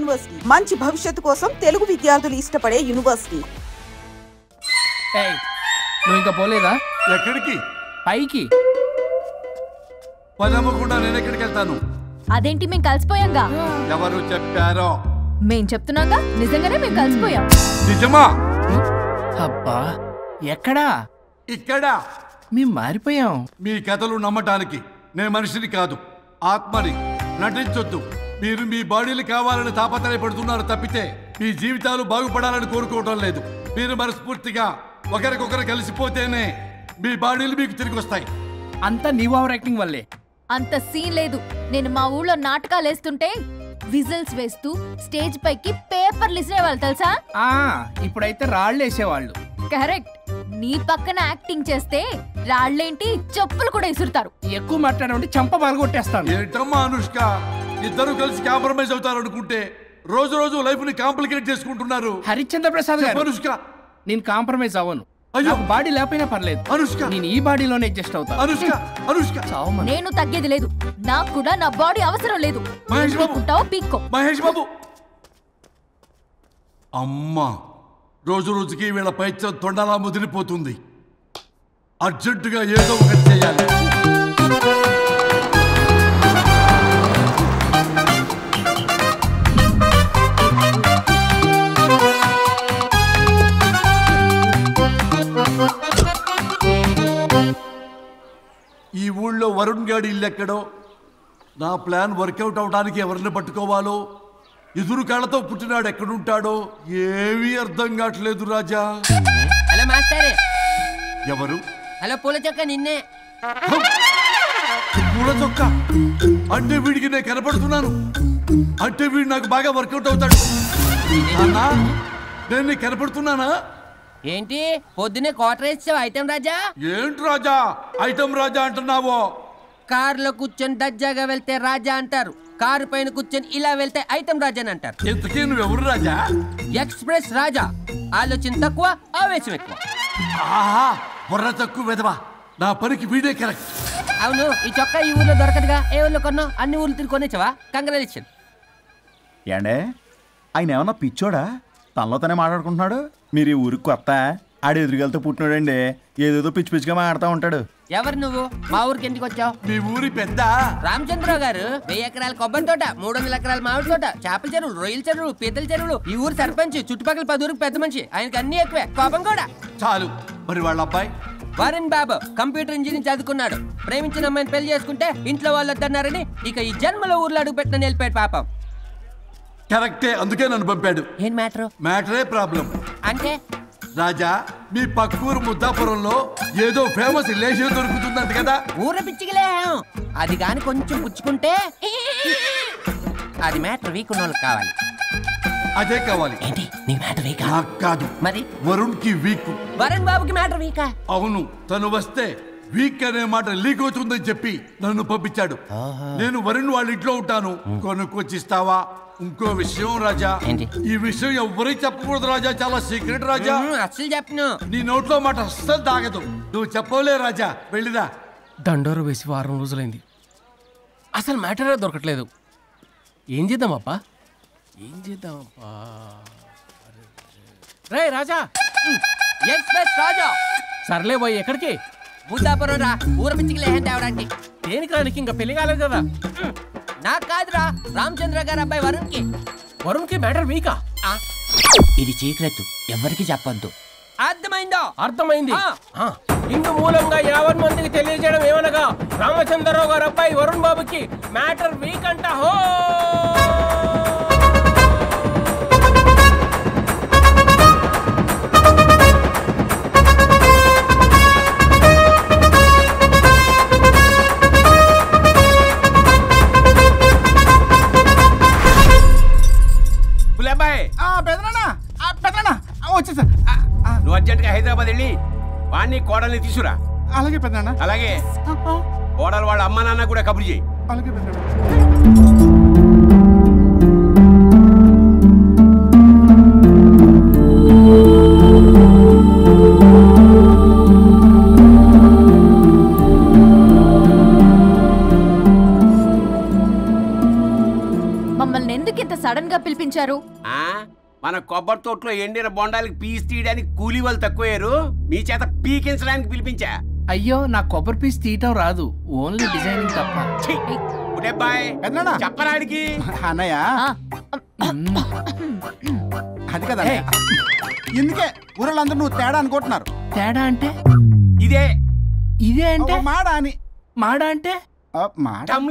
University మంచి భవిష్యత్తు కోసం తెలుగు విద్యార్థులు ఇష్టపడే యూనివర్సిటీ. నువ్వు ఇంకా పోలేదా? ఎక్కడికి? పైకి. పదమ్మకుండా నేను ఎక్కడికి వెళ్తాను? అదేంటి మేము కలిసిపోయాంగా? ఎవరు చెప్పారో? మేం చెప్తున్నాగా, నిజంగానే మేము కలిసిపోయాం. నిజమా? అబ్బా ఎక్కడా? ఇక్కడ. మేము మారిపోయాం. మీ కథలు నమ్మటానికి నేను మనిషిని కాదు, ఆత్మని. నటించొద్దు. మీరు మీ బాడీలు కావాలని తాపత్రయపడుతున్నారు తప్పితే మీ జీవితాలు బాగుపడాలని కోరుకోవడం లేదు. మీరు మనస్ఫూర్తిగా ఒకరికొకరు కలిసిపోతేనే మీ బాడీలు మీకు తిరిగి వస్తాయి. అంతా నీ ఓవర్ యాక్టింగ్ వల్లే. అంత సీన్ లేదు. నేను మా ఊళ్ళో నాటకాలు వేస్తుంటే విజిల్స్ వేస్తూ స్టేజ్ పైకి పేపర్లు ఇసిరేవాళ్ళు తెలుసా? ఇప్పుడైతే రాళ్ళు వేసేవాళ్ళు. కరెక్ట్. నీ పక్కన యాక్టింగ్ చేస్తే రాళ్ళేంటి చెప్పులు కూడా ఇసురుతారు. ఎక్కువ మాట్లాడే చంప బాగొట్టేస్తాను. ఏంటమ్మా అనుష్క, ఇద్దరు కలిసి కాంప్రమైజ్ అవుతారు అనుకుంటే రోజు రోజు లైఫ్ ని కాంప్లికేట్ చేసుకుంటున్నారు. హరిశ్చంద్ర ప్రసాద్ గారు, అనుష్క నేను కాంప్రమైజ్ అవ్వను. అయ్యో, బాడీ లేకపోయినా పర్లేదు. అనుష్క, నేను ఈ బాడీలోనే అడ్జస్ట్ అవుతాను. అనుష్క, అనుష్క, నేను తగ్గేది లేదు. నాకు కూడా నా బాడీ అవసరం లేదు. మహేష్ బాబు, పీక్కో. మహేష్ బాబు. అమ్మా, రోజు రోజుకి వీళ్ళ పైత్యం తొండలా ముదిరిపోతుంది. అర్జెంటుగా ఏదో ఒకటి చేయాలి. ఈ ఊళ్ళో వరుణ్ గాడి ఇల్లు ఎక్కడో, నా ప్లాన్ వర్కౌట్ అవడానికి ఎవరిని పట్టుకోవాలో, ఎదురు కాళ్ళతో పుట్టినాడు ఎక్కడుంటాడో ఏమీ అర్థం కావట్లేదు రాజా. Hello master. ఎవరు? హలో పూల చొక్క నిన్నే. పూల చొక్క అంటే వీడికి నేను కనపడుతున్నాను. అంటే వీడు నాకు బాగా వర్కౌట్ అవుతాడు. నేను నీకు కనపడుతున్నానా? ఏంటి పొద్దునే క్వార్టర్ ఇచ్చావు ఐటమ్ రాజా? ఏంటి రాజా ఐటమ్ రాజా అంటున్నావో? కారులో కూర్చొని దజ్జాగా వెళ్తే రాజా అంటారు, కారు పైన కూర్చొని ఇలా వెళ్తే ఐటమ్ రాజా అని అంటారు. ఇంతకీ నువ్వెవరు రాజా? ఎక్స్ప్రెస్ రాజా. ఆలోచన తక్కువ, ఆవేశం ఎక్కువ. ఆహా, బుర్ర తక్కువ వెదవా. నా పనికి వీడే కరెక్ట్. అవును, ఈ చొక్కా ఈ ఊర్లో దొరకదుగా. ఏ ఊర్లో కొన్నావు? అన్ని ఊర్లు తిరిగి కొనేచ్చావా? కంగ్రాచులేషన్. ఏండే ఆయన ఏమన్నా పిచ్చోడా? తనలో తనే మాట్లాడుకుంటున్నాడు. మీరు ఈ ఊరికి కొత్త? ఆడు ఎదురుగలతో పుట్టినాడండి, ఏదేదో పిచ్చి పిచ్చిగా మాట్లాడుతూ ఉంటాడు. ఎవరు నువ్వు? మా ఊరికి ఎందుకు వచ్చావు? మీ ఊరి పెద్ద రామచంద్రరావు గారు 1000 ఎకరాల కొబ్బరి తోట, 300 ఎకరాల మామిడి తోట, చేపల చెరువులు, రొయ్యల చెరువులు, పీతల చెరువులు. ఈ ఊరు సర్పంచ్, చుట్టుపక్కల 10 ఊరికి పెద్ద మనిషి. ఆయనకి అన్ని ఎక్కువే, కోపం కూడా. చాలు. మరి వాళ్ళ అబ్బాయి వరుణ్ బాబు కంప్యూటర్ ఇంజనీరింగ్ చదువుకున్నాడు. ప్రేమించిన అమ్మాయిని పెళ్లి చేసుకుంటే ఇంట్లో వాళ్ళు వద్దన్నారని ఇక ఈ జన్మలో ఊర్లో అడుగు పెట్టిన నిలిపాడు పాపం. కరెక్టే, అందుకే నన్ను పంపాడు. ఏం మ్యాటర్? మ్యాటరే ప్రాబ్లం. అంటే రాజా, మీ పక్కూరు ముద్దాపురంలో ఏదో ఫేమస్ రిలేషన్ దొరుకుతుందంట కదా? ఊర పిచ్చికిలే. అది కాని కొంచెం పుచ్చుకుంటే అది మ్యాటర్ వీక్ ఉన్న వాళ్ళకి కావాలి. అదే కావాలి. ఏంటి నీ మ్యాటర్ వీకా? నాకు కాదు, మరి వరుణ్ కి వీక్. వరుణ్ బాబుకి మ్యాటర్ వీకా? అవును, తను వస్తే వీక్ అనే మాట లీక్ అవుతుందని చెప్పి నన్ను పంపించాడు. నేను వరుణ్ వాళ్ళ ఇంట్లో ఉంటాను, కొనుక్కొచ్చిస్తావా? ఇంకో విషయం రాజా, ఈ విషయం ఎవరికి చెప్పకూడదు రాజా, చాలా సీక్రెట్ రాజా. అస్సలు చెప్పను. నీ నోట్లో మాట అస్సలు దాగదు. నువ్వు చెప్పవలే రాజా, వెళ్ళిరా. దండోరు వేసి వారం రోజులైంది, అసలు మ్యాటరే దొరకట్లేదు. ఏం చేద్దామప్పా? రే రాజా. ఎక్స్ప్రెస్ రాజా. సర్లే పోయి ఎక్కడికి? ముద్దాపురం రా, ఊర పిచ్చికిలే తేవడానికి. దేనికి రానికి? ఇంకా పెళ్లి కాలేదు కదా. నాకు కాదురా, రామచంద్ర గారు అబ్బాయి వరుణ్ కి. వరుణ్ కి మ్యాటర్ వీకా? ఇది సీక్రెట్, ఎవరికి చెప్పొద్దు. అర్థమైందా? అర్థమైంది. ఇందు మూలంగా 50 మందికి తెలియజేయడం ఏమనగా, రామచంద్రరావు గారు అబ్బాయి వరుణ్ బాబుకి మ్యాటర్ వీక్ అంట. హో వచ్చేసా. నువ్వు అర్జెంట్గా హైదరాబాద్ వెళ్ళి వాడిని కోడల్ని తీసుకురా. అలాగే పెద్దనాన్న. అలాగే కోడలు వాళ్ళ అమ్మ నాన్న కూడా కబురు చేయి. అలాగే పెద్దనాన్న. మమ్మల్ని ఎందుకు ఇంత సడన్ సడన్ గా పిలిపించారు? మన కొబ్బరి తోటలో ఎండిన బొండాలకి పీస్ తీయడానికి కూలీ వాళ్ళు తక్కువయ్యారు, మీ చేత పీకించడానికి పిలిపించా. అయ్యో, నా కొబ్బరి పీస్ తీయటం రాదు, ఓన్లీ డిజైనింగ్ తప్ప. చెప్పరాడికి అన్నయ్య అది కదా, ఎందుకే ఊరలందరూ నువ్వు తేడా అనుకుంటున్నారు. తేడా అంటే ఇదే ఇదే అంటే మాడ అని. మాడ అంటే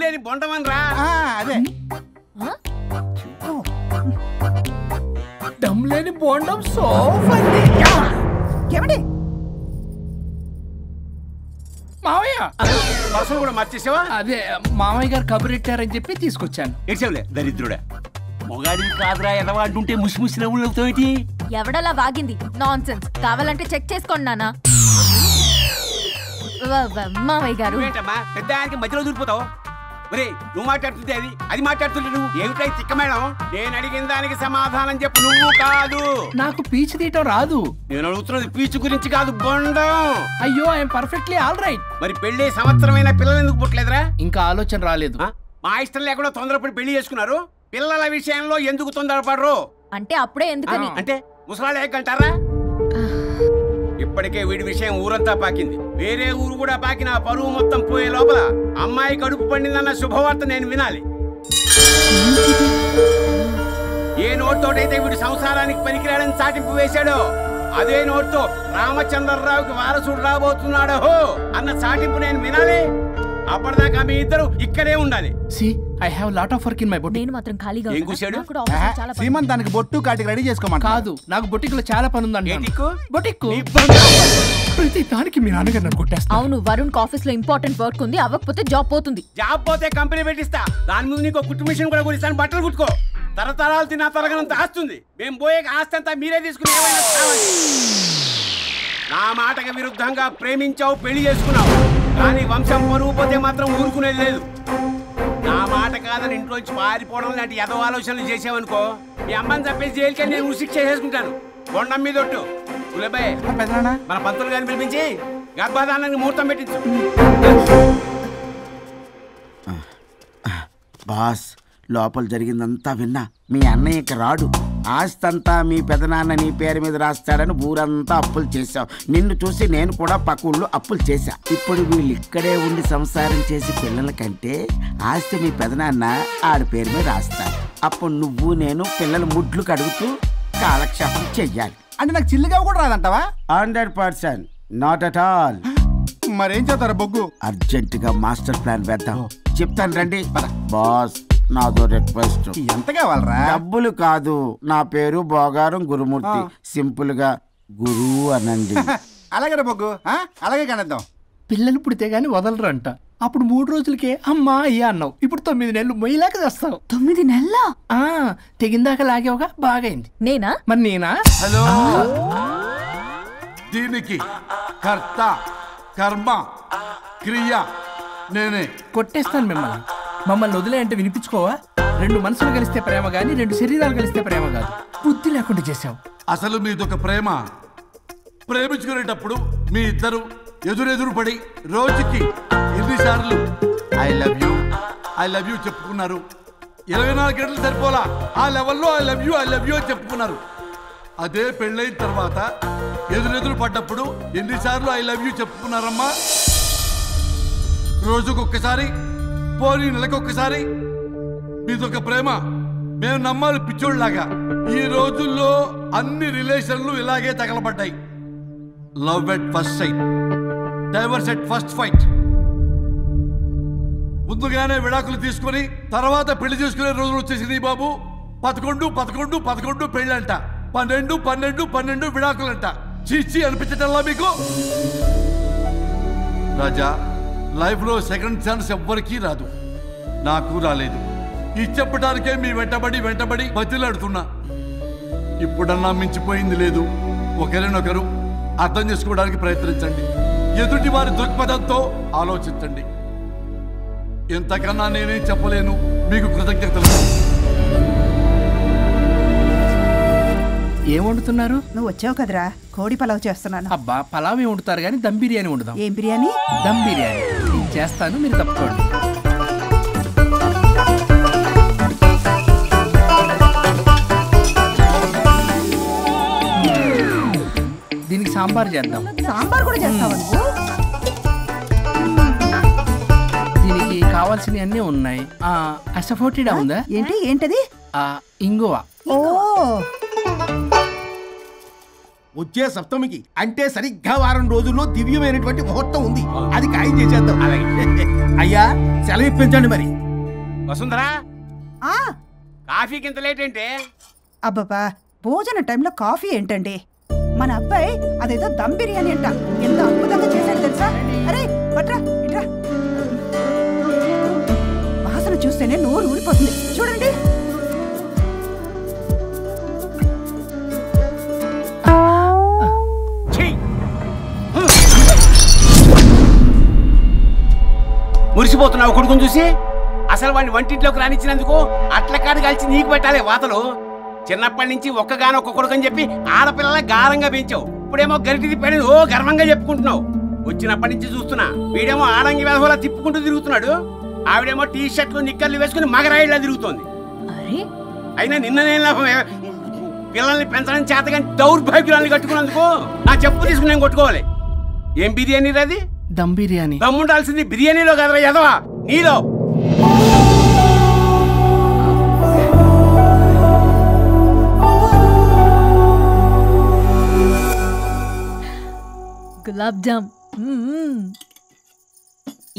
లేని బొండమని రా. అదే దమ్ లేని బోండం సోఫా. ఏమండి మావయ్య పర్సలు కూడా మర్చేసావా? అదే మామయ్య గారు కబురెట్టారని చెప్పి తీసుకొచ్చాను. ఎక్సలే దరిద్రుడా, మొగాడివి కాదురా ఎదవా అంటుంటే ముసి ముసి నవ్వులు అవుతావేంటి? ఎవడలా వాగింది? Nonsense. కావాలంటే చెక్ చేసుకోండి నాన్న. మామయ్య గారు ఏంటమ్మా పెద్ద ఆయనకి మధ్యలో దూరిపోతావు? ఒరే, నువ్వు మాట్లాడుతుంటే అది మాట్లాడుతుంటే నువ్వు ఏమిటై తిక్క మేడం? నేను అడిగిన దానికి సమాధానం చెప్పు, నువ్వు కాదు. నాకు పీచు తీయటం రాదు. నేను అడుగుతున్నది పీచు గురించి కాదు, బొండం. అయ్యో, ఐఎమ్ పర్ఫెక్ట్లీ ఆల్ రైట్. మరి పెళ్లి సంవత్సరమైన పిల్లలు ఎందుకు పుట్టలేదురా? ఇంకా ఆలోచన రాలేదు. మా ఇష్టం లేకుండా తొందరపడి పెళ్లి చేసుకున్నారు. పిల్లల విషయంలో ఎందుకు తొందరపడరు? అంటే అప్పుడే ఎందుకని? అంటే ముసలాళ్ళు ఏకంటారా? ఇప్పటికే వీడి విషయం ఊరంతా పాకింది, వేరే ఊరు కూడా పాకిన పరువు మొత్తం పోయే లోపల అమ్మాయి కడుపు పండిందన్న శుభవార్త నేను వినాలి. ఏ నోట్తోటైతే వీడు సంసారానికి పనికిరాడని చాటింపు వేశాడో అదే నోట్తో రామచంద్రరావుకి వారసుడు రాబోతున్నాడో అన్న చాటింపు నేను వినాలి. అప్పటిదాకా మీ ఇద్దరు ఇక్కడే ఉండాలి. I have lot of work in my boutique. నేను మాత్రం ఖాళీగా ఏం కూశాడు? సీమంతానికి బొట్టు కాటికి రెడీ చేసుకోమని కాదు, నాకు బొటిక్ లో చాలా పని ఉందండి. బొటిక్ ప్రతి దానికి మీ నాన్నగారు నన్ను కొట్టేస్తా. అవును, వరుణ్ ఆఫీస్ లో ఇంపార్టెంట్ వర్క్ ఉంది, అవ్వకపోతే జాబ్ పోతుంది. జాబ్ పోతే కంపెనీ పెట్టిస్తా, దాని ముందు నీకు కుట్టు మిషన్ కూడా కొనిస్తాను, బట్టలు కుట్టుకో. తరతరాలు తిన్నా తరగనంత ఆస్తుంది. మేము పోయే ఆస్తి అంతా మీరే తీసుకుని ఏమైనా కావాలి. నా మాటకి విరుద్ధంగా ప్రేమించావు, పెళ్లి చేసుకున్నావు, కానీ వంశం పరువు పోతే మాత్రం ఊరుకునేది లేదు. నా మాట కాదని ఇంట్లోంచి పారిపోవడం లాంటి ఎదో ఆలోచనలు చేసావనుకో, మీ అమ్మని చంపేసి జైలుకి నేను ఉసిక్ చేసుకుంటాను. బొండం మీద ఒట్టు. మన పంతులు గారిని పిలిపించి గర్భధానానికి ముహూర్తం పెట్టించు. బాస్, లోపల జరిగిందంతా విన్నా. మీ అన్నయ్యకి రాడు, ఆస్తంతా మీ పెదనాన్న నీ పేరు మీద రాస్తాడని ఊరంతా అప్పులు చేశావు. నిన్ను చూసి నేను కూడా పక్క ఊళ్ళో అప్పులు చేశా. ఇప్పుడు వీళ్ళు ఇక్కడే ఉండి సంసారం చేసి పిల్లల కంటే ఆస్తి మీ పెదనాన్న ఆడి పేరు మీద రాస్తాడు. అప్పుడు నువ్వు నేను పిల్లల ముడ్లు కడుగుతూ కాలక్షేపం చెయ్యాలి. అంటే నాకు చిల్లిగా కూడా రాదంటావా? 100%, నాట్ అట్ ఆల్. మరేం చేస్తారా బొగ్గు? అర్జెంటుగా మాస్టర్ ప్లాన్ వేద్దాం. చెప్తాను రండి. బాస్, నాదో రిక్వెస్ట్. ఎంత కావాలరా? డబ్బులు కాదు, నా పేరు బోగారం గురుమూర్తి. సింపుల్ గా గురు అనండి. అలాగే బొగ్గు, అలాగే కనేద్దాం. పిల్లలు పుడితే గానీ వదలరు అంట. అప్పుడు 3 రోజులకే అమ్మా అయ్యా అన్నావు, ఇప్పుడు 9 నెలలు మొయ్యలాగా చేస్తావు. 9 నెలల తెగిందాక లాగేవగా, బాగైంది. నేనా? మరి నేనా? హలో, దీనికి కర్త కర్మ క్రియ నేనే. కొట్టేస్తాను మిమ్మల్ని. మమ్మల్ని వదిలే అంటే వినిపించుకోవా? 2 మనసులు కలిస్తే ప్రేమ గాని 2 శరీరాలు కలిస్తే ప్రేమ కాదు. బుద్ధి లేకుండా చేసావు. అసలు మీదొక ప్రేమ. ప్రేమించుకునేటప్పుడు మీ ఇద్దరు ఎదురెదురు పడి రోజుకి ఎన్నిసార్లు ఐ లవ్ యూ చెప్పుకున్నారు? 24 గంటలు సరిపోలా, ఆ లెవెల్లో ఐ లవ్ యూ అని చెప్పుకున్నారు. అదే పెళ్ళైన తర్వాత ఎదురెదురు పడ్డప్పుడు ఎన్నిసార్లు ఐ లవ్ యూ చెప్పుకున్నారమ్మా? రోజుకొక్కసారి, పోనీ నెలకొక్కసారి. మీదొక ప్రేమ. మేము నమ్మాలి పిచ్చోళ్ళలాగా. ఈ రోజుల్లో అన్ని రిలేషన్లు ఇలాగే తగలబడ్డాయి. Love at first sight, divorce at first fight. ముందుగానే విడాకులు తీసుకొని తర్వాత పెళ్లి చేసుకునే రోజులు వచ్చేసింది బాబు. 11 పెళ్ళంట, 12 విడాకులంట. చీచి అనిపించటల్లా మీకు? రాజా, లైఫ్ లో సెకండ్ ఛాన్స్ ఎవ్వరికీ రాదు, నాకు రాలేదు. ఈ చెప్పడానికే మీ వెంటబడి బతిలాడుతున్నా. ఇప్పుడన్నా మించిపోయింది లేదు. ఒకరినొకరు అర్థం చేసుకోవడానికి ప్రయత్నించండి. ఎదుటి వారి దృక్పథంతో ఆలోచించండి. ఎంతకన్నా నేనేం చెప్పలేను. మీకు కృతజ్ఞతలు. ఏం వండుతున్నారు? నువ్వు వచ్చావు కదరా, కోడి పలావ్ చేస్తున్నాను. అబ్బా, పలావ్ వండుతారు కానీ దమ్ బిర్యానీ వండుదాం. ఏం బిర్యానీ? దమ్ బిర్యానీ. నేను చేస్తాను, మీరు తప్పుకోండి. సాంబార్ చేద్దాం. సాంబార్ కూడా చేస్తావా నువ్వు? దీనికి కావాల్సినవి అన్నీ ఉన్నాయి. అసఫోటిడా ఉందా? ఏంటది? ఇంగువ. ఓ, వచ్చే సప్తమికి అంటే సరిగ్గా వారం రోజుల్లో దివ్యమైనటువంటి ముహూర్తం ఉంది. అది ఖాయం చేసేద్దాం. అయ్యా సెలవు ఇప్పించండి మరి. వసుంధరా, కాఫీకి ఇంత లేట్ ఏంటి? అబ్బబ్బా, భోజన టైంలో కాఫీ ఏంటండి? మన అబ్బాయి అదేదో దమ్ బిర్యానీ అంట, ఎంత అద్భుతంగా చేశాడు తెలుసా? అరే పట్రా ఇట్రా, వాసన చూస్తేనే నోరు ఊరిపోతుంది. చూడండి. మురిసిపోతున్నావు కొడుకుని చూసి. అసలు వాడిని వంటింట్లోకి రానిచ్చినందుకు అట్ల కాడు కలిసి నీకు పెట్టాలి వాతలు. చిన్నప్పటి నుంచి ఒక్కగానొక్క కొడుకు అని చెప్పి ఆడపిల్లల గారంగా పెంచావు. ఇప్పుడేమో గరిటి తిప్పాడు ఓ గర్వంగా చెప్పుకుంటున్నావు. వచ్చినప్పటి నుంచి చూస్తున్నా, వీడేమో ఆడంగి వేధవలా తిప్పుకుంటూ తిరుగుతున్నాడు, ఆవిడేమో టీ షర్ట్లు నిక్కర్లు వేసుకుని మగరాయిలా తిరుగుతోంది. అయినా నిన్ననే లాభం, పిల్లల్ని పెంచడం చేతగాని దౌర్భాగ్యాన్ని కట్టుకున్నందుకు నా చెప్పు తీసుకుని నేను కొట్టుకోవాలి. ఏం బిర్యానీ రాది? దమ్ బిర్యానీ. దమ్ముండాల్సింది బిర్యానీలో కదరా ఎదవా, నీలో. గులాబ్ జామ్.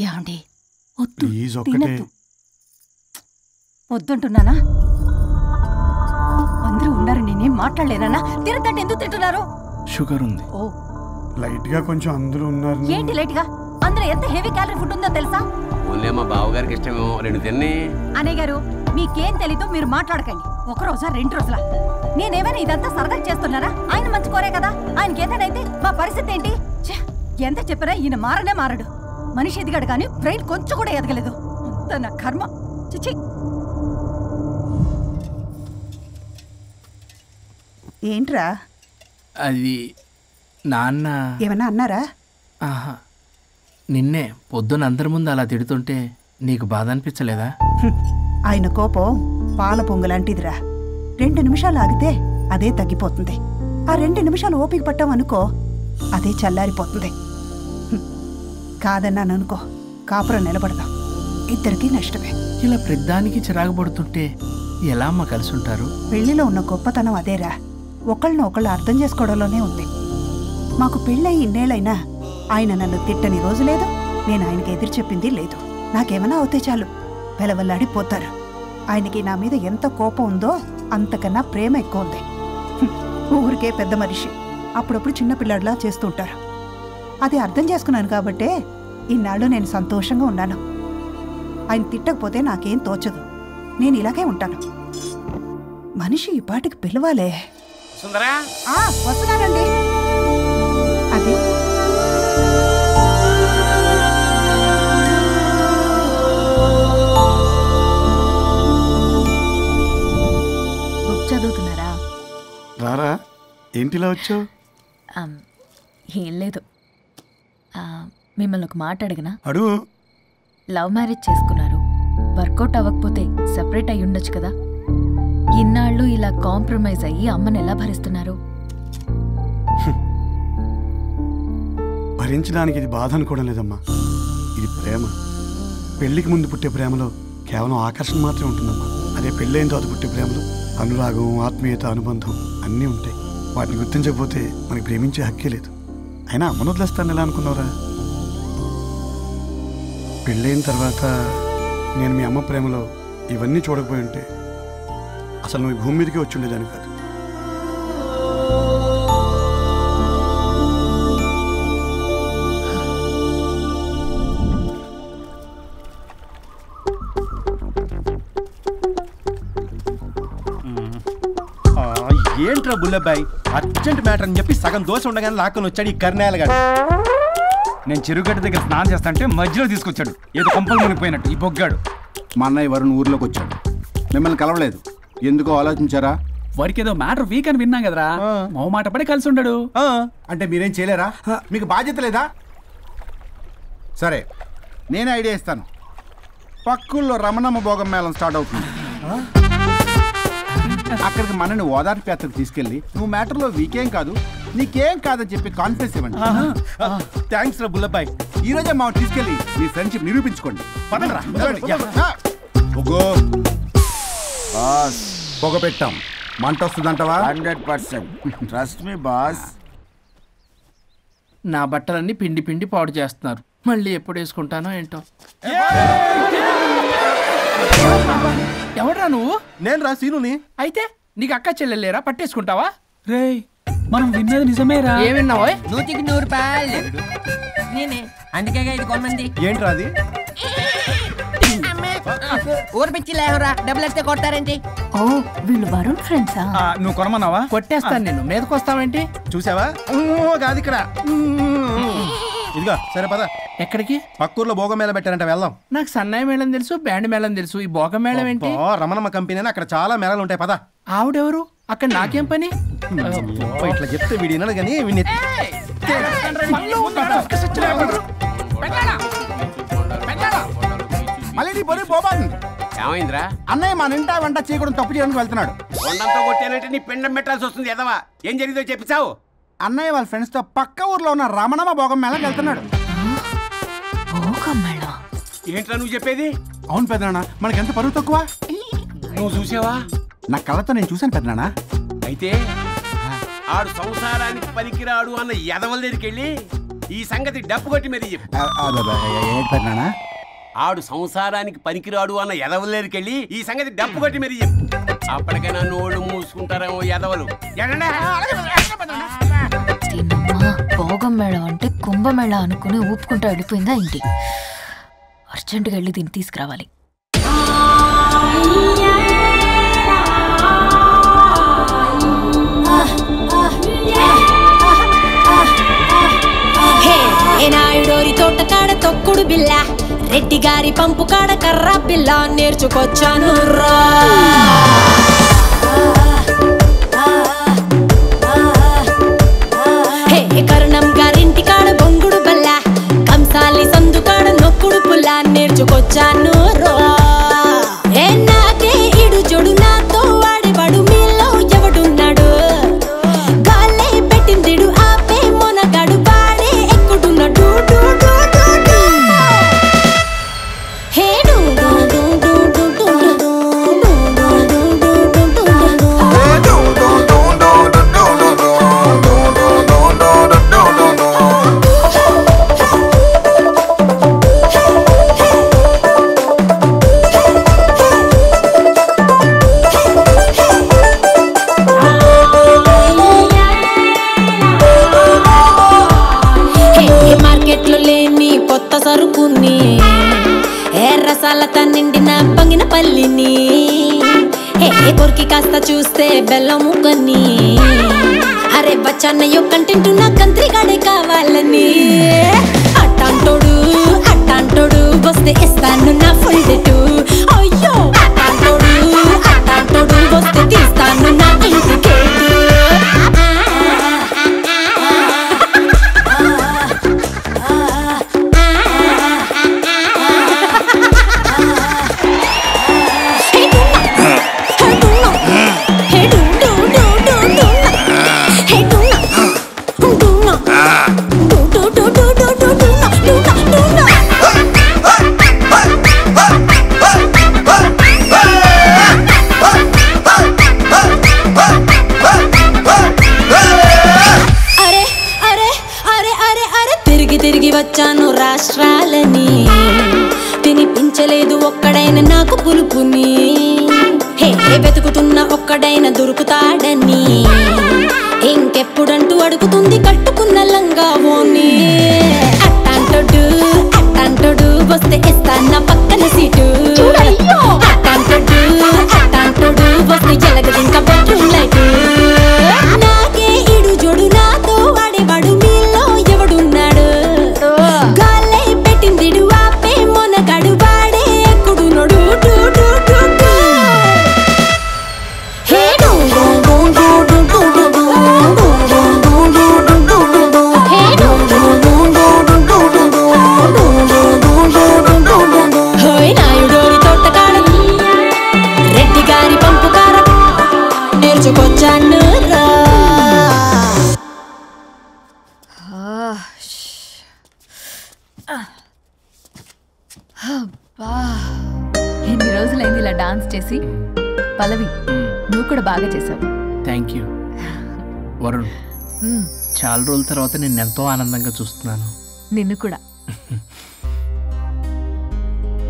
ఏమండి వద్దుంటున్నానా? అందరూ ఉన్నారు, నేనేం మాట్లాడలేనా? తినదంటే ఎందుకు తింటున్నారు? షుగర్ ఉంది. ఓ, లైట్ గా కొంచెం అందరూ ఉన్నారు. ఏంటి లైట్ గా? అందులో ఎంత హెవీ క్యాలరీ ఫుడ్ ఉందో తెలుసా? ఓన్లీ మా బావగారికి ఇష్టమేమో, 2 తిన్ని. అనే గారు, మీకేం తెలీదు, మీరు మాట్లాడకండి. ఒక రోజా 2 రోజులా? నేనేమైనా ఇదంతా సరదా చేస్తున్నారా? ఆయన మంచి కోరే కదా. ఆయనకి ఏదైతే మా పరిస్థితి ఏంటి? ఎంత చెప్పినా ఈయన మారనే మారడు. మనిషి ఎదిగాడు కానీ బ్రెయిన్ కొంచెం కూడా ఎదగలేదు. అంత నా కర్మ. చిచి. ఏంట్రా? అది నాన్న ఏమన్నా అన్నారా? ఆహా, నిన్నే పొద్దున అందరి ముందు అలా తిడుతుంటే నీకు బాధ అనిపించలేదా? ఆయన కోపం పాల పొంగులాంటిదిరా. 2 నిమిషాలు ఆగితే అదే తగ్గిపోతుంది. ఆ 2 నిమిషాలు ఓపిక పట్టామనుకో, అదే చల్లారిపోతుంది. కాదన్నాననుకో, కాపురం నిలబడదాం. ఇద్దరికీ నష్టమే. ఇలా ప్రతిదానికి చిరాకు పడుతుంటే ఎలా అమ్మ కలిసి ఉంటారు? పెళ్లిలో ఉన్న గొప్పతనం అదేరా, ఒకళ్ళని ఒకళ్ళు అర్థం చేసుకోవడంలోనే ఉంది. మాకు పెళ్ళయి ఇన్నేళ్ళైనా ఆయన నన్ను తిట్టని రోజు లేదు, నేను ఆయనకి ఎదురు చెప్పింది లేదు. నాకేమైనా అవుతే చాలు వెలవల్లాడిపోతారు. ఆయనకి నా మీద ఎంత కోపం ఉందో అంతకన్నా ప్రేమ ఎక్కువ ఉంది. ఊరికే పెద్ద మనిషి, అప్పుడప్పుడు చిన్నపిల్లాడిలా చేస్తుంటారు. అది అర్థం చేసుకున్నాను కాబట్టే ఇన్నాళ్ళు నేను సంతోషంగా ఉన్నాను. ఆయన తిట్టకపోతే నాకేం తోచదు, నేను ఇలాగే ఉంటాను. మనిషి ఈ పాటికి పిలవాలే. సుందరా, వస్తున్నానండి. అది బుక్ చదువుతున్నారా? రారా, ఏంటిలా వచ్చావు? ఏం లేదు, మిమ్మల్ని ఒక మాట అడిగినా? అడుగు. లవ్ మ్యారేజ్ చేసుకున్నారు, వర్కౌట్ అవ్వకపోతే సెపరేట్ అయ్యి ఉండొచ్చు కదా. ఇన్నాళ్ళు ఇలా కాంప్రమైజ్ అయ్యి అమ్మని ఎలా భరిస్తున్నారు? భరించడానికి ఇది బాధ అనుకోవడం లేదమ్మా, ఇది ప్రేమ. పెళ్లికి ముందు పుట్టే ప్రేమలో కేవలం ఆకర్షణ మాత్రమే ఉంటుందమ్మా. అదే పెళ్ళైన తర్వాత పుట్టే ప్రేమలో అనురాగం, ఆత్మీయత, అనుబంధం అన్నీ ఉంటాయి. వాటిని గుర్తించకపోతే మనకి ప్రేమించే హక్కే లేదు. అయినా అమ్మను వదిలేస్తాను ఎలా అనుకున్నావురా? పెళ్ళైన తర్వాత నేను మీ అమ్మ ప్రేమలో ఇవన్నీ చూడకపోయి ఉంటే అసలు నువ్వు భూమి మీదకి వచ్చి ఉండేదాన్ని కాదు. ఏంట్రా బుల్లబ్బాయ్, అర్జెంట్ మ్యాటర్ అని చెప్పి సగం దోశ ఉండగానే లాక్కొని వచ్చాడు ఈ కర్ణాలగాడు. నేను చెరుగడ్డ దగ్గర స్నానం చేస్తాంటే మధ్యలో తీసుకొచ్చాడు, ఏదో కొంపలు మునిగిపోయినట్టు ఈ బొగ్గాడు. మా అన్నయ్య వరుణ్ ఊర్లోకి వచ్చాడు, మిమ్మల్ని కలవలేదు. ఎందుకో ఆలోచించారా? వారికి ఏదో మ్యాటర్ వీక్ అని విన్నాం కదరా, మో మాట పడి కలిసి ఉండడు. అంటే మీరేం చేయలేరా? మీకు బాధ్యత లేదా? సరే, నేనే ఐడియా ఇస్తాను. పక్కుల్లో రమణమ్మ భోగం మేళం స్టార్ట్ అవుతుంది. అక్కడికి మనని ఓదార్పు యాత్రకు తీసుకెళ్ళి నువ్వు మ్యాటర్లో వీకేం కాదు, నీకేం కాదని చెప్పి కాన్ఫిడెన్స్ ఇవ్వండి. థ్యాంక్స్ రా బుల్లబ్బాయ్. ఈ రోజే మా తీసుకెళ్ళి మీ ఫ్రెండ్షిప్ నిరూపించుకోండి. పదండ్రా. పొగ పెట్టాం, మంట వస్తుందంటవా? 100%. Trust me boss. నా బట్టలన్నీ పిండి పిండి పాడు చేస్తున్నారు. మళ్ళీ ఎప్పుడు వేసుకుంటానో ఏంటో. ఎవడ్రా నువ్వు? నేను రా సీనుని. అయితే నీకు అక్క చెల్లెలేరా? పట్టేసుకుంటావా? రేయ్ మనం విన్నది నిజమేరా? ఏ విన్నావో? 100కి 100 రూపాయలు నేనే, అందుకే ఇది కొనమంది. ఏంట్రా అది? ఊరు పిచ్చి లేవరా, డబ్బులు వస్తే కొడతారేంటి? ఓ వీళ్ళు వరుణ్ ఫ్రెండ్సా? నువ్వు కొనమన్నావా? కొట్టేస్తాను నేను. మీదకి వస్తావేంటి? చూసావా? కాదు ఇక్కడ. ఇదిగో సరే పద. ఎక్కడికి? పక్కూర్లో భోగం మేళ పెట్టారంట, వెళ్దాం. నాకు సన్నాయి మేళం తెలుసు, బ్యాండ్ మేళం తెలుసు, ఈ భోగం మేళం ఏంటి? రమణమ్మ కంపెనీ అని అక్కడ చాలా మేళాలు ఉంటాయి, పద. ఆవిడెవరు? అక్కడ నాకేం పని? ఇట్లా చెప్తే వీడి వినడు కానీ వీడిని మళ్ళీ నీ పొరి పోబాంది. ఏమైందిరా? అన్నయ్య మా నింటా వెంట చేయకూడదు తప్పు చేయడానికి వెళ్తున్నాడు. కొండంతో కొట్టానంటే నీ పిండం పెట్టాల్సి వస్తుంది ఎదవా. ఏం జరిగిందో చెప్పిస్తావు? అన్నయ్య వాళ్ళ ఫ్రెండ్స్ తో పక్క ఊర్లో ఉన్న రమణమ్మ భోగం మేళకి వెళ్తున్నాడు. ఏంట్రా నువ్వు చెప్పేది? అవును పెద్దనాన్న, మనకి ఎంత పరువు తక్కువ. నువ్వు చూసావా? నా కళ్ళతో నేను చూశాను పెద్దనాన్న. అయితే ఆడు సంసారానికి పనికిరాడు అన్న ఎదవల దగ్గరికి వెళ్ళి ఈ సంగతి డప్పు కొట్టి మరీ చెప్పు. పెద్దనాన్న, ఆడు సంసారానికి పనికిరాడు అన్న ఎదవల దగ్గరికి వెళ్ళి ఈ సంగతి డప్పు కొట్టి మరీ చెప్పు. అప్పటికైనా నోళ్ళు మూసుకుంటారేమో ఎదవలు. భోగం మేళం అంటే కుంభమేళ అనుకుని ఊపుకుంటూ వెళ్ళిపోయిందా ఏంటి? అర్జెంటుగా వెళ్ళి దీన్ని తీసుకురావాలి. నాయుడోరి తోట కాడ తొక్కుడు బిల్ల, రెడ్డి గారి పంపు కాడ కర్ర బిల్ల నేర్చుకొచ్చాను రా. కరుణం గారింటి కాడ బొంగుడు బల్ల, కంసాలి సందు కాడ నొక్కుడు పుల్ల నేర్చుకొచ్చాను రా. నాకే ఇడు జొడు నాతో వాడేవాడు మీలో ఎవడున్నాడు? గాలే పెట్టిందిడు ఆపే మొనగాడు వాడే ఎక్కుడున్నాడు. మార్కెట్లో లేని కొత్త సరుకుని, ఎర్రసాలతో నిండిన బంగిన పల్లిని, కొరికి కాస్త చూస్తే బెల్లం ముక్కని, అరే బచ్చన్నయ్యో కంటెంట్ నా కంత్రిగాడే కావాలని. అట్టాంటోడు వస్తే ఇస్తాను నా ఫుల్ డేటు. అయ్యో అట్టాంటోడు వస్తే తీస్తాను నా ఇంటికేటు. తిరిగి వచ్చాను రాష్ట్రాలని, తినిపించలేదు ఒక్కడైనా నాకు పులుపుని. వెతుకుతున్న ఒక్కడైనా దొరుకుతాడని, ఇంకెప్పుడంటూ అడుగుతుంది కట్టుకున్న లంగా ఓని. అట్టాంటోడు వస్తే ఇస్తాను పక్కన సీటు. అట్టాంటోడు వస్తే జలగదింక బెడ్రూమ్ లైట్. నాకే ఇడు జోడు నాతో వాడేవాడు మీలో ఎవడున్నాడు? గాలే పెట్టిందిడు ఆపే మొనగాడు వాడే ఎక్కుడు నోడు. నాయుడోరి తోట కాడ రెడ్డి గారి పంపు కార నేర్చుకొచ్చాను రా. చేసి పల్లవి నువ్వు కూడా బాగా చేసావు. Thank you Varun. చాలా రోజుల తర్వాత నేను ఎంతో ఆనందంగా చూస్తున్నాను. నిన్ను కూడా.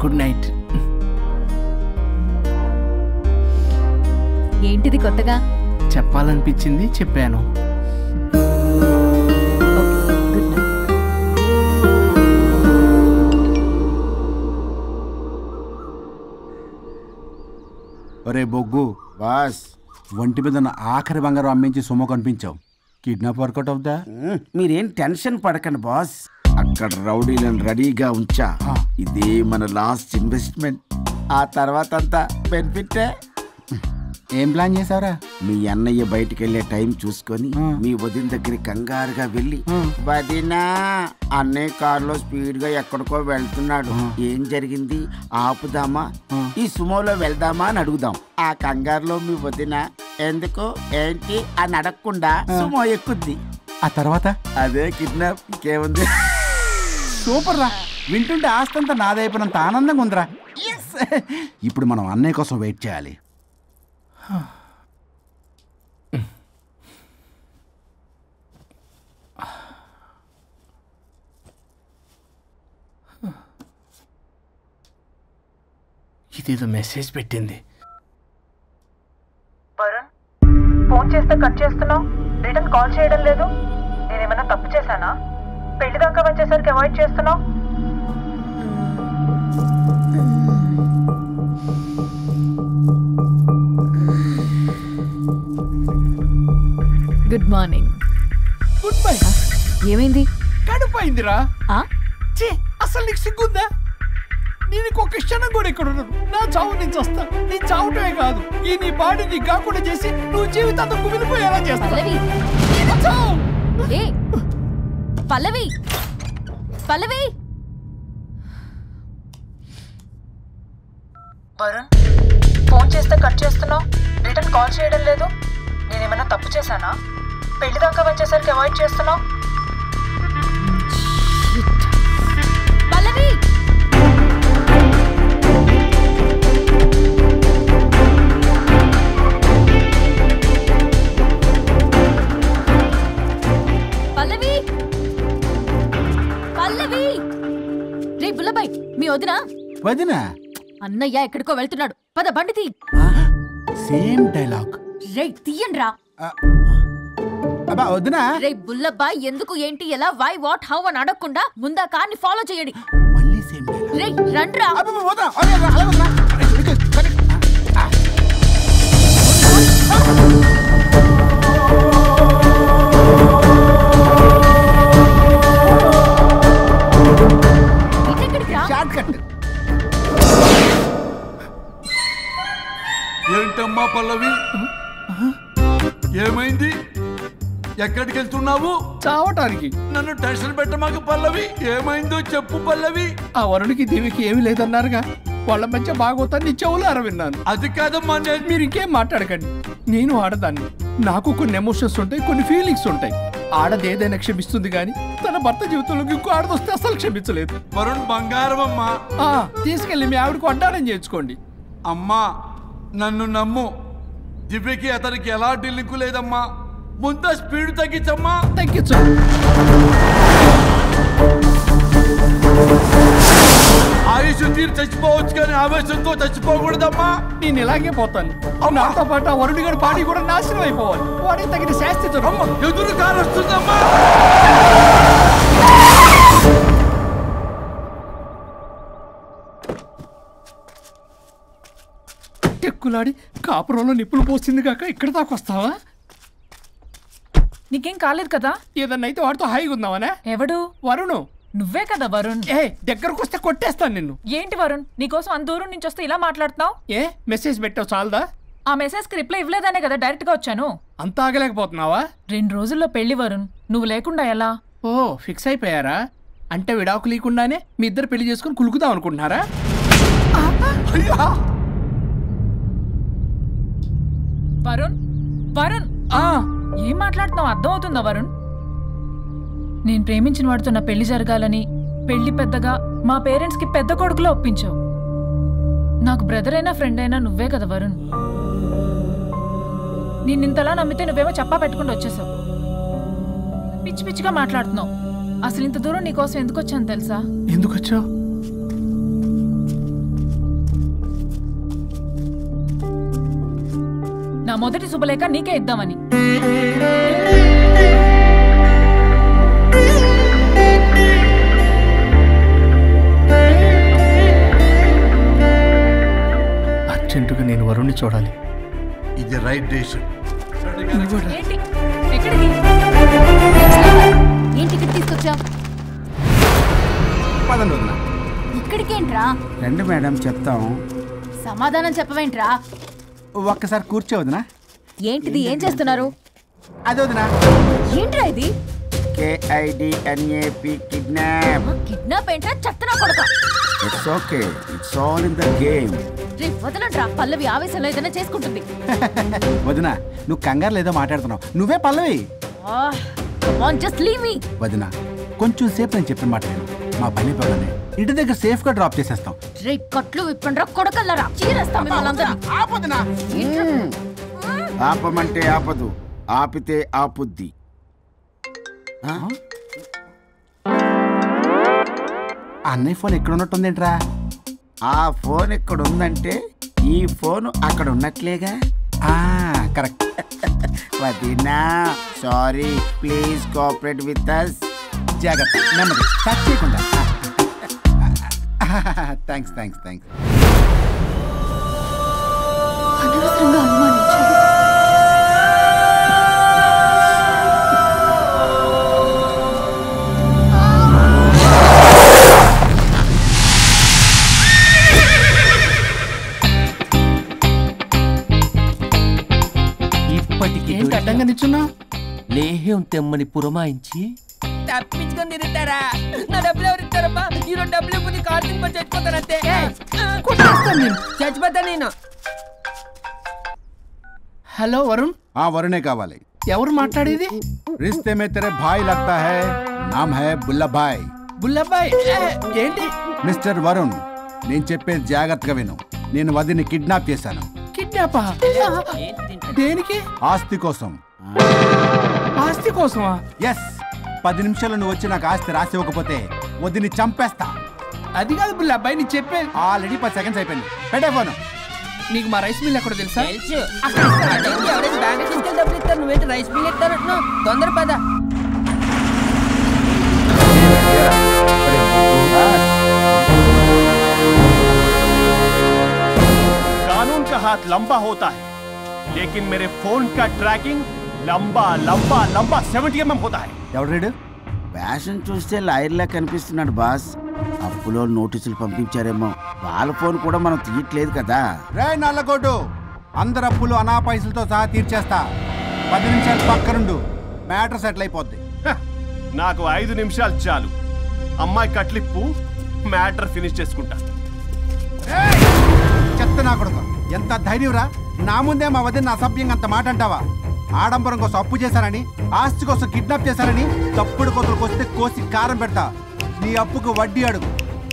Good night. ఏంటిది కొత్తగా? చెప్పాలనిపించింది చెప్పాను. ఒరే బొగ్గు బాస్, ఒంటి మీద ఉన్న ఆఖరి బంగారం అమ్మించి సొమ్ము కనిపించావు. కిడ్నాప్ వర్కౌట్ అవుతా? మీరేం టెన్షన్ పడకండి బాస్. అక్కడ రౌడీలను రెడీగా ఉంచా. ఇదే మన లాస్ట్ ఇన్వెస్ట్మెంట్. ఆ తర్వాత అంతా బెనిఫిటే. ఏం ప్లాన్ చేసావురా? మీ అన్నయ్య బయటికి వెళ్ళే టైం చూసుకొని మీ వదిన దగ్గర కంగారుగా వెళ్ళి, వదినా అన్నయ్య కారులో స్పీడ్ గా ఎక్కడికో వెళ్తున్నాడు, ఏం జరిగింది, ఆపుదామా, ఈ సుమోలో వెళ్దామా అని అడుగుదాం. ఆ కంగారులో మీ వదిన ఎందుకు ఏంటి అని అడగకుండా సుమో ఎక్కుద్ది. ఆ తర్వాత అదే కిడ్నాప్. ఇంకేముంది? సూపర్ రా. వింటుంటే ఆస్తంతా నాదైపోయినంత ఆనందంగా ఉందిరా. ఇప్పుడు మనం అన్నయ్య కోసం వెయిట్ చేయాలి. ఇదేదో మెసేజ్ పెట్టింది. వరుణ్, ఫోన్ చేస్తే కట్ చేస్తున్నావు, రిటర్న్ కాల్ చేయడం లేదు. నేనేమైనా తప్పు చేశానా? పెళ్లి దాకా వచ్చేసరికి అవాయిడ్ చేస్తున్నావు. Good morning. Good bye. ఏమైంది? కడుపైందిరా. అసలు నీకు సిగ్గుందా? నేను ఇంకొక క్షణం కూడా ఇక్కడ ఉన్నాను. నా చావు నుంచి వస్తా. నీ చావటమే కాదు, ఈ నీ బాడీ నీకు కాకుండా చేసి నువ్వు జీవితాంతం కుమిలిపోయేలా చేస్తావు. పల్లవి, పల్లవి. వరుణ్, ఫోన్ చేస్తే కట్ చేస్తున్నావు, రిటర్న్ కాల్ చేయడం లేదు. నేనేమైనా తప్పు చేశానా? పెళ్లి దాకా వచ్చేసరికి అవాయిడ్ చేస్తున్నావు. పల్లవి, పల్లవి, పల్లవి. రే బుల్లబాయ్, మీ వదినా? వదినా? అన్నయ్య ఎక్కడికో వెళ్తున్నాడు, పద బండి తీ. Same dialogue. రే తీయండి రా. వదినా? రే బుల్లబాయ్, ఎందుకు ఏంటి ఎలా వై వాట్ హౌ అని అడగకుండా ముందా కార్ని ఫాలో చేయండి. రే రండ్రా. ఏంటమ్మా పల్లవి, ఏమైంది? ఎక్కడికి వెళ్తున్నావు? చావటానికి. నన్ను టెన్షన్ పెట్టమాక పల్లవి. ఏమైందో చెప్పు పల్లవి. ఆ వరుడికి దేవికి ఏమీ లేదన్నారుగా, వాళ్ళ మధ్య బాగోతాన్ని నీ చెవులారా విన్నాను. అది కాదమ్మా. మీరు ఇంకేం మాట్లాడకండి. నేను ఆడదాన్ని, నాకు కొన్ని ఎమోషన్స్ ఉంటాయి, కొన్ని ఫీలింగ్స్ ఉంటాయి. ఆడది ఏదైనా క్షమిస్తుంది కానీ తన భర్త జీవితంలోకి ఇంకో ఆడదొస్తే అసలు క్షమించలేదు. వరుణ్ బంగారం అమ్మా. తీసుకెళ్ళి మీ ఆవిడకు వడ్డానం చేయించుకోండి. అమ్మా నన్ను నమ్ము, దివ్యకి అతనికి ఎలాంటి లింకు లేదమ్మా. ముందు స్పీడ్ తగ్గించమ్మా. తగ్గించు. ఆయుష్ తీరు చచ్చిపోవచ్చు కానీ ఆవేశంతో చచ్చిపోకూడదమ్మా. నేను ఇలాగే పోతాను. నాతో పాటు ఆ వరుడి గారి బాడీ కూడా నాశనం అయిపోవాలి. వాడికి తగిన శాస్తి ఎదురు కాలు వస్తుందమ్మా. టెక్కులాడి కాపురంలో నిప్పులు పోసింది కాక ఇక్కడ దాకా వస్తావా? నీకేం కాలేదు కదా? ఏదన్నా అయితే వాడితో హాయిగా ఉందామనే. ఎవడు? వరుణ్. నువ్వే కదా వరుణ్. దగ్గరకు వస్తే కొట్టేస్తాను నిన్ను. ఏంటి వరుణ్, నీకోసం అంత దూరం నుంచి వస్తే ఇలా మాట్లాడుతున్నావు? మెసేజ్ పెట్టావు చాలదా? ఆ మెసేజ్ కి రిప్లై ఇవ్వలేదనే కదా డైరెక్ట్ గా వచ్చాను. అంత ఆగలేకపోతున్నావా? 2 రోజుల్లో పెళ్లి వరుణ్, నువ్వు లేకుండా ఎలా? ఫిక్స్ అయిపోయారా? అంటే విడాకు లేకుండానే మీ ఇద్దరు పెళ్లి చేసుకుని కులుకుదాం అనుకుంటున్నారా? వరుణ్, వరుణ్, ఏం మాట్లాడుతున్నావు అర్థం అవుతుందా వరుణ్? నేను ప్రేమించిన వాడితో నా పెళ్లి జరగాలని పెళ్లి పెద్దగా మా పేరెంట్స్ కి పెద్ద కొడుకులో ఒప్పించావు. నాకు బ్రదర్ అయినా ఫ్రెండ్ అయినా నువ్వే కదా వరుణ్. నిన్నింతలా నమ్మితే నువ్వేమో చెప్పా పెట్టుకుంటూ వచ్చేసావు. పిచ్చి పిచ్చిగా మాట్లాడుతున్నావు. అసలు ఇంత దూరం నీకోసం ఎందుకు వచ్చాను తెలుసా? ఎందుకు వచ్చావు? నా మొదటి శుభలేఖ నీకే ఇద్దామని. అర్జెంటుగా నేను వరుణ్ణి చూడాలి. ఇది రైట్ డెసిషన్. ఏంటి ఇక్కడ తీసుకొచ్చావు? ఇక్కడికేంట్రా? రండి మేడం చెప్తాం. సమాధానం చెప్పవేంట్రా? ఒక్కసారి కూర్చోవద్దునా? ఏంటిది? ఏం చేస్తున్నారు? అది వదినా. ఏంట్రా ఇది? KIDNAP kidnap. కిడ్నాప్ ఏంట్రా? చెత్తనా కొడక. It's okay, it's all in the game. రే వదలండ్రా, పల్లవి ఆవేశంలో ఏదైనా చేసుకుంటుంది. వదినా నువ్వు కంగారు లేదో మాట్లాడుతున్నావు. నువ్వే పల్లవి. Just leave me. వదినా కొంచెం సేపు నేను చెప్పిన మాట విను. మా పని పగలనే ఇంటి దగ్గర సేఫ్ గా డ్రాప్ చేసేస్తాం. రే కట్లు విప్పండ్రా కొడకల్లరా, చీరేస్తాం మిమ్మల్ని. ఆపమంటే ఆపదు, ఆపితే ఆపుద్ది. అన్నయ్య ఫోన్ ఎక్కడ ఉన్నట్టుందేంట్రా? ఆ ఫోన్ ఎక్కడ ఉందంటే ఈ ఫోన్ అక్కడ ఉన్నట్లేగా. కరెక్ట్. వదినా sorry, please cooperate with us. జాగ్రత్త, నెమ్మది, టచ్ చేయకుండా. Thanks thanks thanks. అనవసరంగా అనుమానించాడు. ఏంటి అడ్డంగా నిచ్చున్నా? లేహ్యం తెమ్మని పురమాయించి తప్పించుకొని తిరుగుతారా? నా డబ్బులు ఎవరు ఇస్తారమ్మా? ఈరోజు డబ్బులు ఇవ్వని కార్తీక్ పని చచ్చిపోతానంతే. చచ్చిపోతా నేను. హలో వరుణ్. వరుణే కావాలి. ఎవరు మాట్లాడేది? రిస్తే మే తెరే భాయ్ లగ్తా హై, నామ్ హై బుల్లభాయ్. బుల్లభాయ్ ఏంటి? మిస్టర్ వరుణ్, నేను చెప్పేది జాగ్రత్తగా విను. నేను వదిని కిడ్నాప్ చేశాను. కిడ్నాపా? దేనికి? ఆస్తి కోసం. ఆస్తి కోసమా? ఎస్. 10 నిమిషాలు నువ్వు వచ్చి నాకు ఆస్తి రాసి ఇవ్వకపోతే వదిని చంపేస్తా. అది కాదు బుల్లబ్బాయ్, నీ చెప్పే. ఆల్రెడీ 10 సెకండ్స్ అయిపోయింది. పెట్టే ఫోను. నీకు మా రైస్ మిల్ ఎక్కడ తెలుసా? ఎవరైనా బ్యాంక్ తీసుకెళ్ళి డబ్బులు ఇస్తారు, నువ్వేంటి రైస్ మిల్ ఇస్తారు? తొందర పద. कानून का हाथ लंबा होता है, लेकिन मेरे फोन का ट्रैकिंग लंबा लंबा लंबा 70 mm होता है. ఎవడు ఫ్యాషన్ చూస్తే లాయర్లా కనిపిస్తున్నాడు బాస్. అప్పులో నోటీసులు పంపించారేమో, వాళ్ళ ఫోన్ కూడా మనం తీయట్లేదు కదా. రే నల్లగొడ్డు, అందరు అప్పులు అనా పైసలతో సహా తీర్చేస్తా. 10 నిమిషాలు పక్కనుండు, మ్యాటర్ సెటిల్ అయిపోద్ది. నాకు 5 నిమిషాలు చాలు. అమ్మాయి కట్లిప్పు, మ్యాటర్ ఫినిష్ చేసుకుంటా. చెత్త నా కొడుకు, ఎంత ధైర్యంరా? నా ముందే మా వదిన అసభ్యంగా అంత మాట అంటావా? ఆడంబరం కోసం అప్పు చేశారని, ఆస్తి కోసం కిడ్నాప్ చేశారని తప్పుడు కొతులకు వస్తే కోసి కారం పెడతా. నీ అప్పుకు వడ్డీ అడుగు,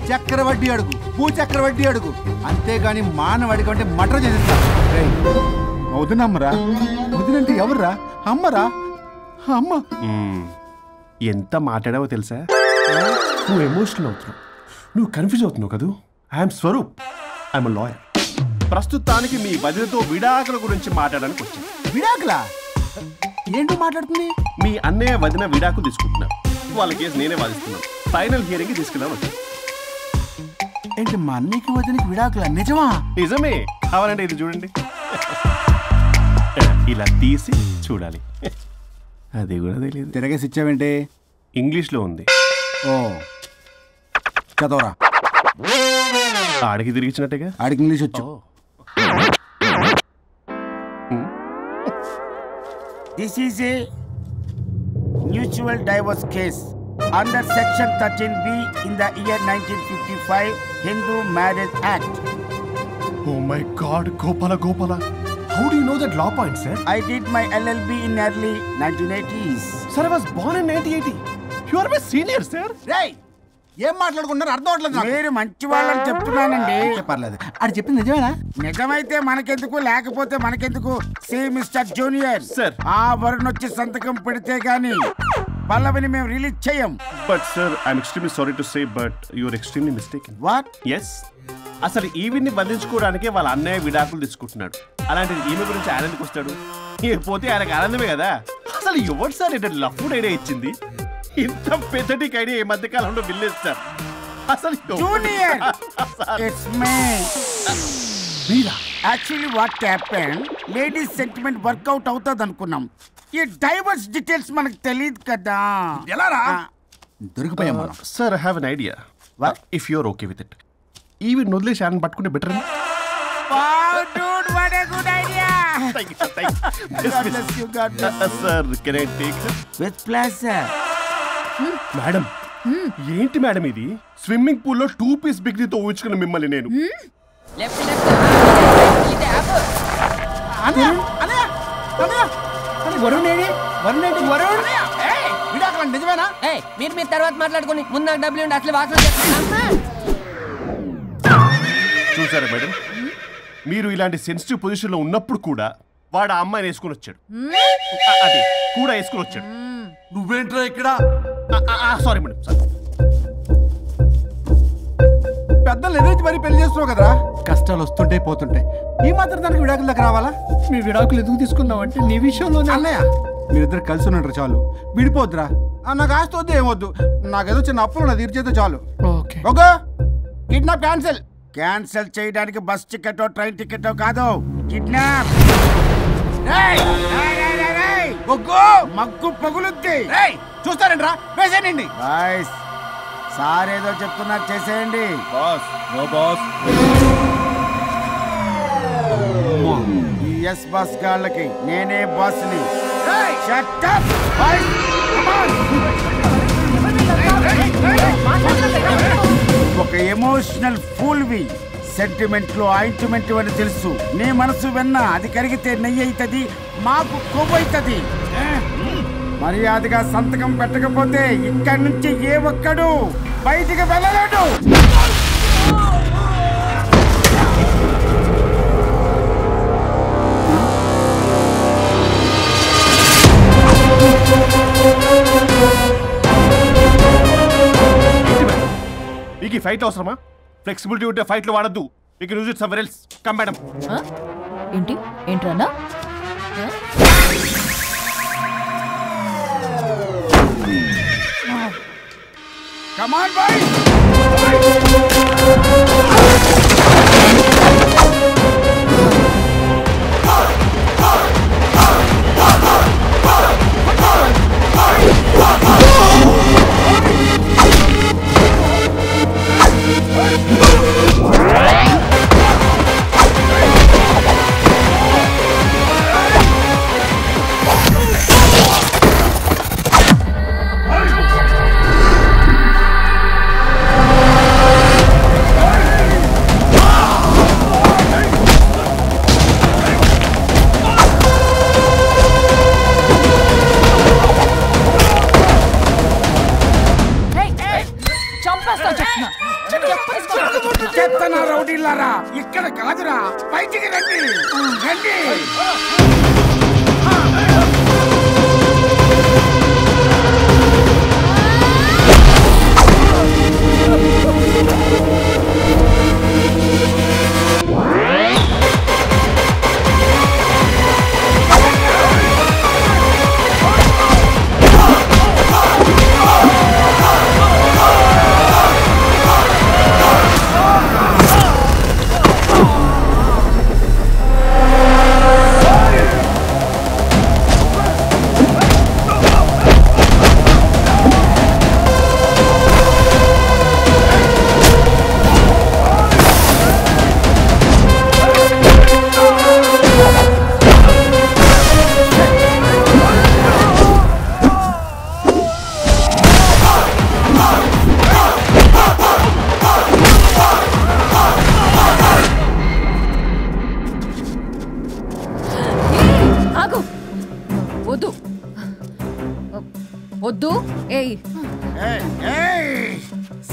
చక్కెర వడ్డీ అడుగు, భూచక్ర వడ్డీ అడుగు, అంతేగాని మానవ అడిగి అంటే మటర్ చేసేస్తా. వదినమ్మరా? వదినంటే ఎవర్రా? అమ్మరా? అమ్మ. ఎంత మాట్లాడావో తెలుసా? నువ్వు ఎమోషనల్ అవుతున్నావు, నువ్వు కన్ఫ్యూజ్ అవుతున్నావు కదా. I'm Swaroop, I'm lawyer. ప్రస్తుతానికి మీ వదినతో విడాకుల గురించి మాట్లాడడానికి వచ్చాను. విడాకులా? ఏంటో మాట్లాడుతుంది? మీ అన్నయ్య వదిన విడాకులు తీసుకుంటున్నారు. వాళ్ళ కేసు నేనే వాదిస్తున్నాను. ఫైనల్ హియరింగ్ తీసుకెళ్ళాను వచ్చాను. ఏంటి మా అన్నయ్యకి వదినకి విడాకులా? నిజమా? నిజమే. కావాలంటే ఇది చూడండి. ఇలా తీసి చూడాలి. అది కూడా తెలియదు. తిరగేసి ఇచ్చావేంటి? ఇంగ్లీష్లో ఉంది. ఓ చదవరా. ఆడికి తిరిగిచ్చినట్టుగా. ఆడికి ఇంగ్లీష్ వచ్చు. This is a mutual divorce case under section 13B in the year 1955 Hindu Marriage Act. Oh my God, Gopala. How do you know that law point, sir? I did my LLB in early 1980s. Sir, I was born in 1980. You are my senior, sir. Hey! ఏం మాట్లాడుకుంటున్నారు అర్థం అవట్లేదు. మీరు మంచి వాళ్ళని చెప్తున్నానండి. పర్లేదు. అది చెప్పింది నిజమేనా? నిజమైతే మనకెందుకు, లేకపోతే మనకెందుకు? సి మిస్టర్ జూనియర్ సార్, ఆ వరుణ్ వచ్చి సంతకం పెడితే గానీ పల్లవిని మేము రిలీజ్ చేయం. But sir I'm extremely sorry to say but you're extremely mistaken. What? Yes, అసలు ఈవిడ్ని బంధించుకోవడానికే వాళ్ళ అన్నయ్య విడాకులు తీసుకుంటున్నాడు. అలాంటిది ఈమె గురించి ఆనందకు వస్తాడు. పోతే ఆయనకు ఆనందమే కదా. అసలు ఎవరు సార్ ఏంటంటే లఫ్డ్ ఐడియా ఇచ్చింది? ఇంత పెద్దటికి ఐడియా ఈ మధ్య కాలంలో విల్లేదు సార్. అసలు junior it's me. Actually what happened, ladies sentiment work out అవుతుంది అనుకున్నాం. ఈ డైవర్స్ డీటెయిల్స్ మనకు తెలియదు కదా. ఎలా రా దొరికిపోయాం మనం. Sir I have an idea. If you are okay with it, ఈవిడ వదిలేసి ఆయన పట్టుకుంటే better. Wow, dude, what a good idea! Thank you. God bless you, God bless you. Sir, can I take her? With pleasure. Madam, ఏంటి madam ఇది? Swimming pool లో 2 piece బిగ్నీతో ఊహించుకున్న మిమ్మల్ని నేను. నిజమేనా? మీరు తర్వాత మాట్లాడుకుని ముందు నాకు డబ్బులు ఉండి అసలు వాసన చూసారా మేడం, మీరు ఇలాంటి సెన్సిటివ్ పొజిషన్ లో ఉన్నప్పుడు కూడా వాడు ఆ అమ్మాయిని వేసుకుని వచ్చాడు. అదే కూడా వేసుకుని వచ్చాడు. నువ్వేంట్రా ఇక్కడ? Sorry madam, sorry. పెద్దలు ఎదురు మరి పెళ్లి చేస్తున్నావు కదరా. కష్టాలు వస్తుంటే పోతుంటాయి. ఈ మాత్రం దానికి విడాకుల దగ్గర రావాలా? మీ విడాకులు ఎందుకు తీసుకున్నావు అంటే నీ విషయంలోనే. అన్నయ్య మీరిద్దరు కలిసి ఉన్నట్టు చాలు, విడిపోద్దురా. నాకు ఆస్తి వద్దు ఏమొద్దు, నాకేదో చిన్న అప్పులు నా తీర్చేదో చాలు. Okay kidnap cancel. క్యాన్సిల్ చేయడానికి బస్ టికెటో ట్రైన్ టికెటో కాదు, కిడ్నాప్. మగ్గు పగులుద్ది. చూస్తారంట్రా, వేసేయండి. బాయ్స్, సార్ ఏదో చెప్తున్నారు, చేసేయండి. Boss no boss. ఈ ఎస్ బస్ గాళ్ళకి నేనే బాస్ని. Shut up boys, come on. ఒక ఎమోషనల్ ఫూల్వి. సెంటిమెంట్ లో ఆయింట్మెంట్ అని తెలుసు. నీ మనసు వెన్న, అది కరిగితే నెయ్యి అవుతుంది, మాకు కొవ్వు అవుతుంది. మర్యాదగా సంతకం పెట్టకపోతే ఇక్కడి నుంచి ఏ ఒక్కడు బయటికి వెళ్ళలేడు. మీకు ఈ ఫైట్ అవసరమా? ఫ్లెక్సిబిలిటీ ఉంటే ఫైట్ లో వాడద్దు. You can use it somewhere else. Come madam. ఏంట్రా? Come on, boys! చెత్తనా రౌడీలారా, ఇక్కడ కాదురా, బయటికి రండి రండి.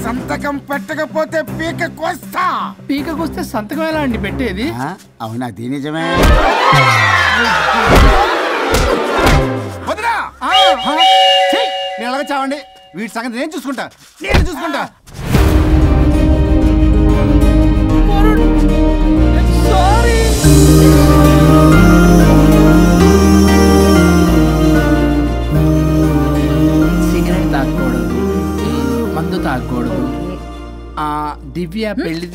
సంతకం పెట్టకపోతే పీక కోస్తా. పీకకొస్తే సంతకం ఎలా అండి పెట్టేది? అవునా, అది నిజమే. వదినా నేను అలాగే చావండి. వీటి సంగతి నేను చూసుకుంటా. సిగరెట్ తాగకూడదు, మందు తాగకూడదు. దివ్య పెళ్లి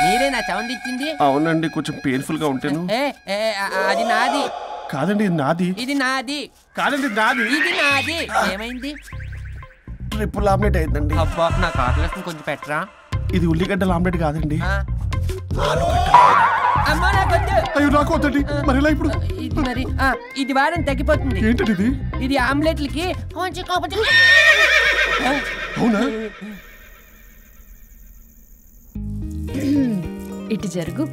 మీరేనా సౌండ్ ఇచ్చింది? అవునండి, కొంచెం పెయిన్ఫుల్ గా ఉంటాను. అది నాది కాదండి, ఇది నాది. ఇది నాది కాదండి, నాది. ఇది నాది. ఏమైంది? ట్రిపుల్ ఆమ్లెట్ అయిందండి. అబ్బా, నాకు ఆకలిస్తుంది, కొంచెం పెట్టరా. ఇది ఉల్లిగడ్డల ఆమ్లెట్ కాదండి. అమ్మా నాకొద్దు. అయ్యో నాకు వద్దండి. మరి ఇలా ఇప్పుడు ఇది మరి ఇది వాడని తగ్గిపోతుంది. ఏంటండి ఇది? ఇది ఆమ్లెట్లకి కొంచెం అవునా? ఇటు జరుగు.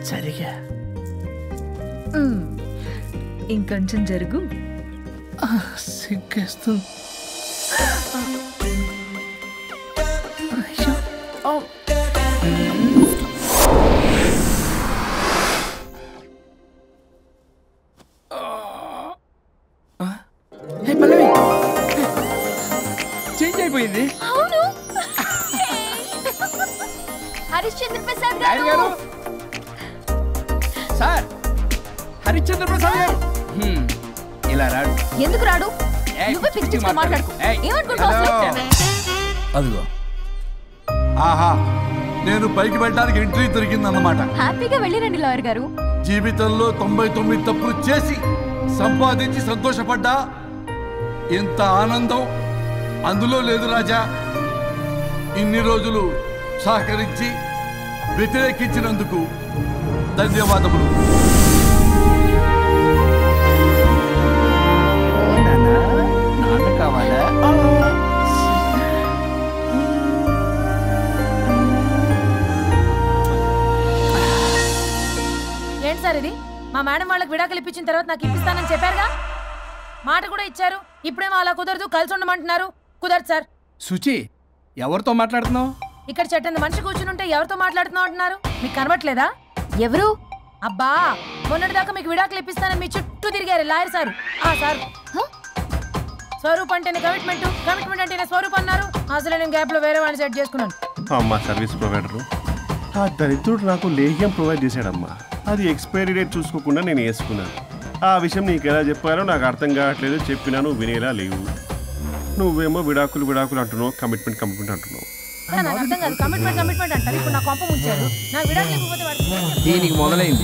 సరిగా ఇంకొంచెం జరుగు. సిగ్గేస్తుంది. చేంజ్ అయిపోయింది. హరిశ్చంద్ర ప్రసాద్ గారు. సార్, హరిశ్చంద్ర ప్రసాద్ గారు ఇలా రాడు. ఎందుకు రాడు? నువ్వే పిచ్చి మాట్లాడుకో. ఏమనుకుంటున్నావు? అదిగో, ఆహా, నేను పైకి వెళ్ళడానికి ఎంట్రీ దొరికిందన్నమాట. హ్యాపీగా వెళ్ళిరండి లాయర్ గారు. జీవితంలో 99 తప్పులు చేసి సంపాదించి సంతోషపడ్డా ఇంత ఆనందం అందులో లేదు రాజా. ఇన్ని రోజులు సహకరించి వ్యతిరేకించినందుకు ధన్యవాదములు. నాన్న కావాలా? ఏంటి సార్ ఇది? మా మేడం వాళ్ళకి విడాకులు ఇప్పించిన తర్వాత నాకు ఇప్పిస్తానని చెప్పారుగా, మాట కూడా ఇచ్చారు. ఇప్పుడేమో అలా కుదరదు, కలిసి ఉండమంటున్నారు. కుదరదు సార్. సుచి, ఎవరితో మాట్లాడుతున్నావు? ఇక్కడ చెట్టంత మనిషి కూర్చుంటే ఎవరితో మాట్లాడుతున్నావు అంటున్నారు? మీకు కనబట్లేదా? ఎవరు? అబ్బా, మొన్నటిదాకా మీకు విడాకులు ఇప్పిస్తానని మీ చుట్టూ తిరిగారు లాయర్ సార్. సార్, స్వరూప్ అంటేనే కమిట్మెంట్, కమిట్మెంట్ అంటేనే స్వరూప్ అన్నారు. అసలు నేను గ్యాప్ లో వేరే వాడిని సెట్ చేసుకున్నాను. అమ్మా, సర్వీస్ ప్రొవైడరు ఆ దరిద్రుడు నాకు లేహ్యం ప్రొవైడ్ చేశాడమ్మా. అది ఎక్స్పైరీ డేట్ చూసుకోకుండా నేను వేసుకున్నాను. ఆ విషయం నీకు ఎలా చెప్పారో నాకు అర్థం కావట్లేదు. చెప్పినా నువ్వు వినేలా లేవు. నువ్వేమో విడాకులు అంటున్నావు, కమిట్మెంట్ అంటున్నావు. నాకు అర్థం కాదు. కమిట్మెంట్ అంటారు. ఇప్పుడు నా కొంప ముంచారు. నాకు విడాకులు ఇవ్వకపోతే దీనికి మొదలైంది.